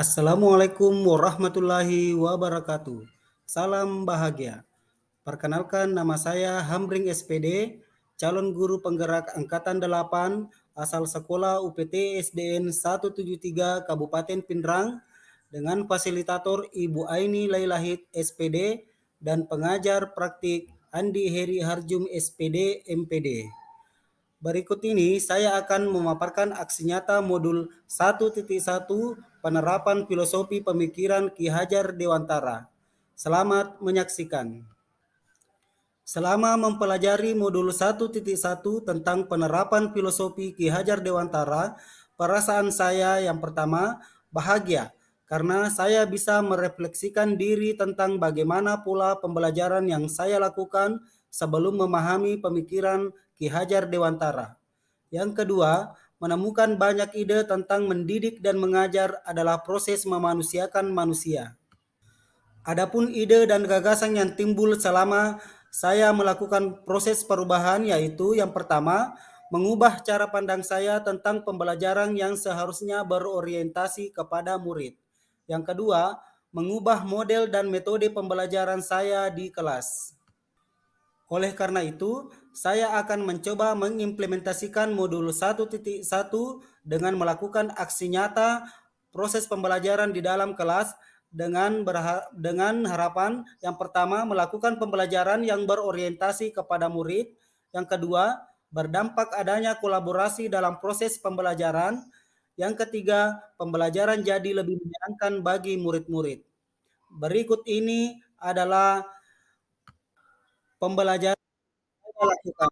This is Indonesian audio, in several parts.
Assalamualaikum warahmatullahi wabarakatuh. Salam bahagia. Perkenalkan, nama saya Hamring SPD, calon guru penggerak Angkatan 8, asal sekolah UPT SDN 173 Kabupaten Pindrang, dengan fasilitator Ibu Aini Lailahid SPD dan pengajar praktik Andi Heri Harjum SPD MPD. Berikut ini saya akan memaparkan aksi nyata modul 1.1 penerapan filosofi pemikiran Ki Hajar Dewantara. Selamat menyaksikan. Selama mempelajari modul 1.1 tentang penerapan filosofi Ki Hajar Dewantara, perasaan saya yang pertama bahagia karena saya bisa merefleksikan diri tentang bagaimana pula pembelajaran yang saya lakukan sebelum memahami pemikiran Ki Hajar Dewantara. Yang kedua, menemukan banyak ide tentang mendidik dan mengajar adalah proses memanusiakan manusia. Adapun ide dan gagasan yang timbul selama saya melakukan proses perubahan, yaitu yang pertama, mengubah cara pandang saya tentang pembelajaran yang seharusnya berorientasi kepada murid. Yang kedua, mengubah model dan metode pembelajaran saya di kelas. Oleh karena itu, saya akan mencoba mengimplementasikan modul 1.1 dengan melakukan aksi nyata proses pembelajaran di dalam kelas dengan harapan yang pertama melakukan pembelajaran yang berorientasi kepada murid, yang kedua berdampak adanya kolaborasi dalam proses pembelajaran, yang ketiga pembelajaran jadi lebih menyenangkan bagi murid-murid. Berikut ini adalah pembelajaran yang saya lakukan.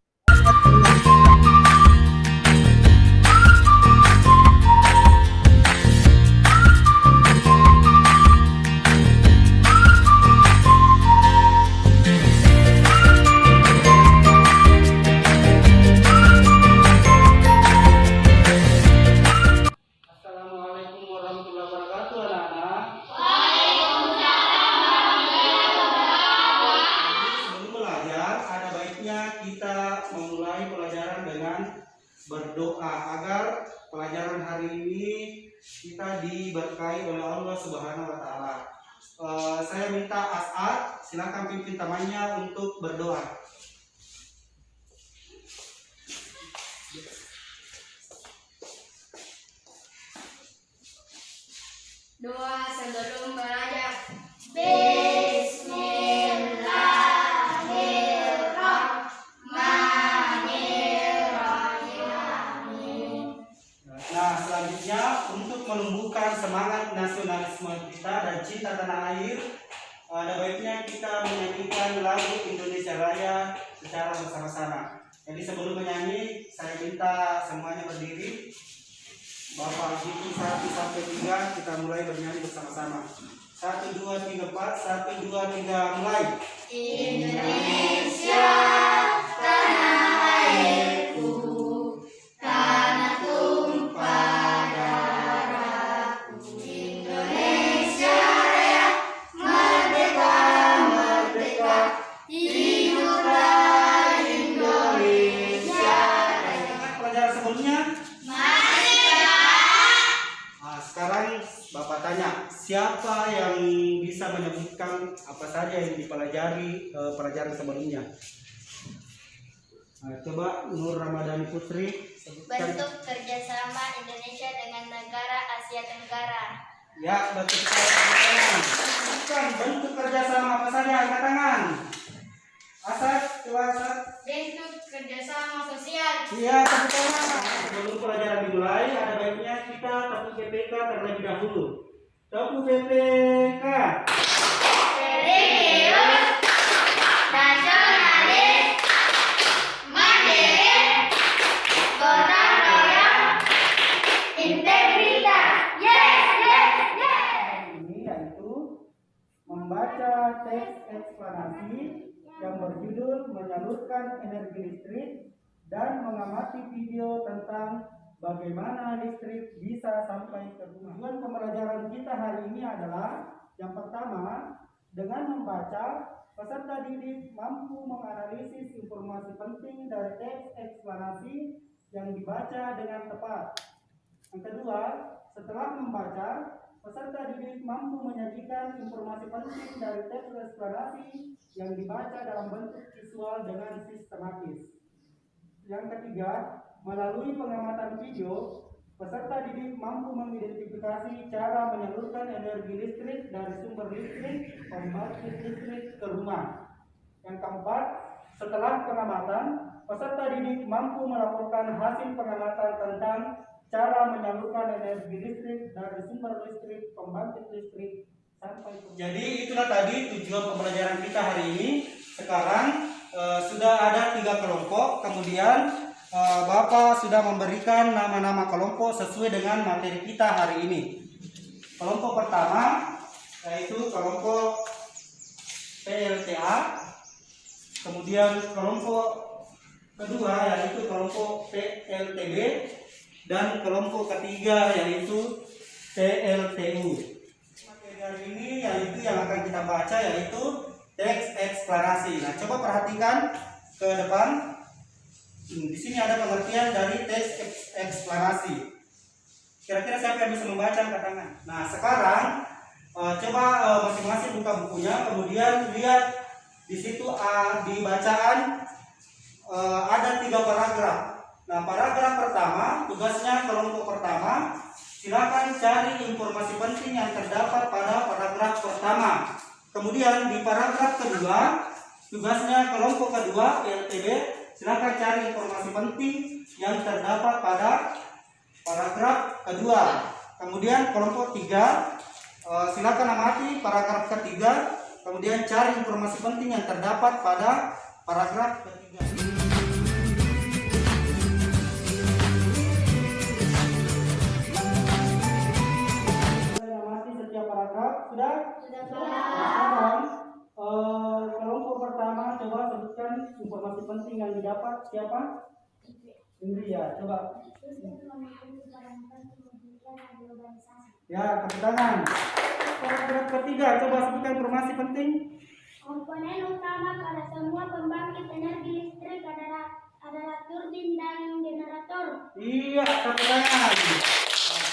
Assalamualaikum warahmatullahi wabarakatuh, anak-anak. Sebelum belajar, ada baiknya kita memulai pelajaran dengan berdoa agar pelajaran hari ini kita diberkahi oleh Allah Subhanahu wa taala. Saya minta As'ad, silakan pimpin temannya untuk berdoa. Doa sebelum belajar. Nah, selanjutnya untuk menumbuhkan semangat nasionalisme kita dan cinta tanah air, ada baiknya kita menyanyikan lagu Indonesia Raya secara bersama-sama. Jadi sebelum menyanyi, saya minta semuanya berdiri. Bapak hitung 1 sampai 3, kita mulai bernyanyi bersama-sama. 1, 2, 3, 4, 1, 2, 3, mulai. Indonesia, tanah airku, tanah tumpah darahku. Indonesia Raya, merdeka, merdeka, hiduplah Indonesia Raya. Pelajaran sebelumnya. Sekarang Bapak tanya, siapa yang bisa menyebutkan apa saja yang dipelajari pelajaran sebelumnya? Coba Nur Ramadhani Putri sebutkan. Bentuk kerjasama Indonesia dengan negara Asia Tenggara. Ya, betul sekali. Sebutkan bentuk kerjasama apa saja, angkat tangan. Asad, coba Asad. Bentuk kerjasama sosial. Iya, tepuk tangan. Sebelum pelajaran dimulai, ada baiknya kita tepuk BPK terlebih dahulu. Tepuk BPK. Serius, nasionalis, mandiri, gotong royong, integritas. Yes, yes, yes. Ini yaitu membaca teks eksplanasi yang berjudul menyalurkan energi listrik dan mengamati video tentang bagaimana listrik bisa sampai ke rumah. Tujuan pembelajaran kita hari ini adalah yang pertama, dengan membaca, peserta didik mampu menganalisis informasi penting dari teks eksplanasi yang dibaca dengan tepat. Yang kedua, setelah membaca, peserta didik mampu menyajikan informasi penting dari teks eksplanasi yang dibaca dalam bentuk visual dengan sistematis. Yang ketiga, melalui pengamatan video, peserta didik mampu mengidentifikasi cara menyalurkan energi listrik dari sumber listrik pembangkit listrik ke rumah. Yang keempat, setelah pengamatan, peserta didik mampu melaporkan hasil pengamatan tentang cara menyalurkan energi listrik dari sumber listrik pembangkit listrik sampai. Jadi itulah tadi tujuan pembelajaran kita hari ini. Sekarang sudah ada 3 kelompok, kemudian Bapak sudah memberikan nama-nama kelompok sesuai dengan materi kita hari ini. Kelompok pertama yaitu kelompok PLTA, kemudian kelompok kedua yaitu kelompok PLTB, dan kelompok ketiga yaitu PLTU. Materi hari ini yaitu yang akan kita baca yaitu teks eksplanasi. Nah, coba perhatikan ke depan. Di sini ada pengertian dari teks eksplanasi. Kira-kira siapa yang bisa membaca angkat tangan? Nah, sekarang coba masing-masing buka bukunya, kemudian lihat di situ di bacaan ada 3 paragraf. Nah, paragraf pertama, tugasnya kelompok pertama, silakan cari informasi penting yang terdapat pada paragraf pertama. Kemudian di paragraf kedua, tugasnya kelompok kedua PLTB, silakan cari informasi penting yang terdapat pada paragraf kedua. Kemudian kelompok 3, silakan amati paragraf ketiga, kemudian cari informasi penting yang terdapat pada paragraf ketiga. Amati setiap paragraf, sudah? Sekarang kelompok pertama, coba sebutkan informasi penting yang didapat. Siapa? Indria, coba. Ya, tepuk tangan. Paragraf ketiga, coba sebutkan informasi penting. Komponen utama pada semua pembangkit energi listrik adalah turbin dan generator. Iya, tepuk tangan.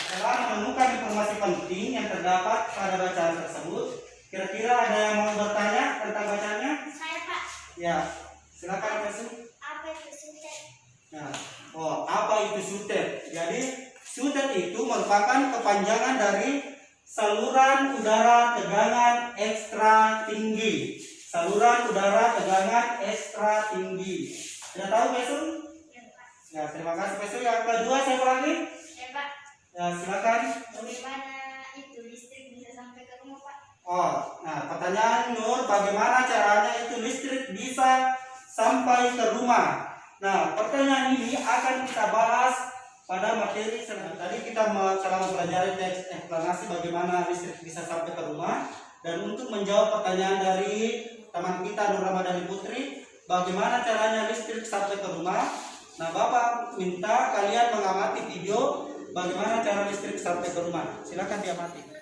Setelah menemukan informasi penting yang terdapat pada bacaan tersebut, kira-kira ada yang mau bertanya tentang bacanya? Saya, Pak. Ya, silakan Pesu. Apa itu sutet? Nah, apa itu sutet? Jadi sutet itu merupakan kepanjangan dari saluran udara tegangan ekstra tinggi. Saluran udara tegangan ekstra tinggi. Sudah tahu Pesu? Ya, Pak. Ya, terima kasih Pesu. Yang kedua siapa lagi? Ya, Pak. Ya, silakan. Bagaimana itu listrik bisa sampai ke rumah, Pak? Nah pertanyaan Nur, bagaimana caranya itu listrik bisa sampai ke rumah? Nah, pertanyaan ini akan kita bahas pada materi selanjutnya. Tadi kita telah mempelajari teks eksplanasi bagaimana listrik bisa sampai ke rumah, dan untuk menjawab pertanyaan dari teman kita Nur Ramadhani Putri, bagaimana caranya listrik sampai ke rumah? Nah, Bapak minta kalian mengamati video bagaimana cara listrik sampai ke rumah. Silakan diamati.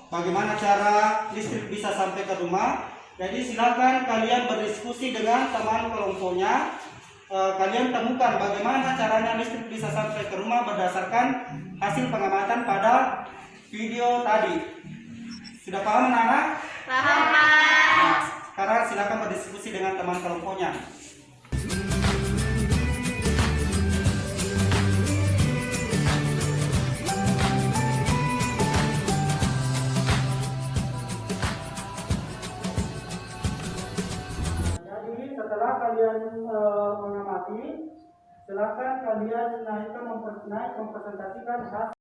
bagaimana cara listrik bisa sampai ke rumah. Jadi silakan kalian berdiskusi dengan teman kelompoknya. Kalian temukan bagaimana caranya listrik bisa sampai ke rumah berdasarkan hasil pengamatan pada video tadi. Sudah paham anak-anak? Paham. Nah, sekarang silakan berdiskusi dengan teman kelompoknya. Jadi setelah kalian mengamati, silakan kalian naik mempresentasikan hasil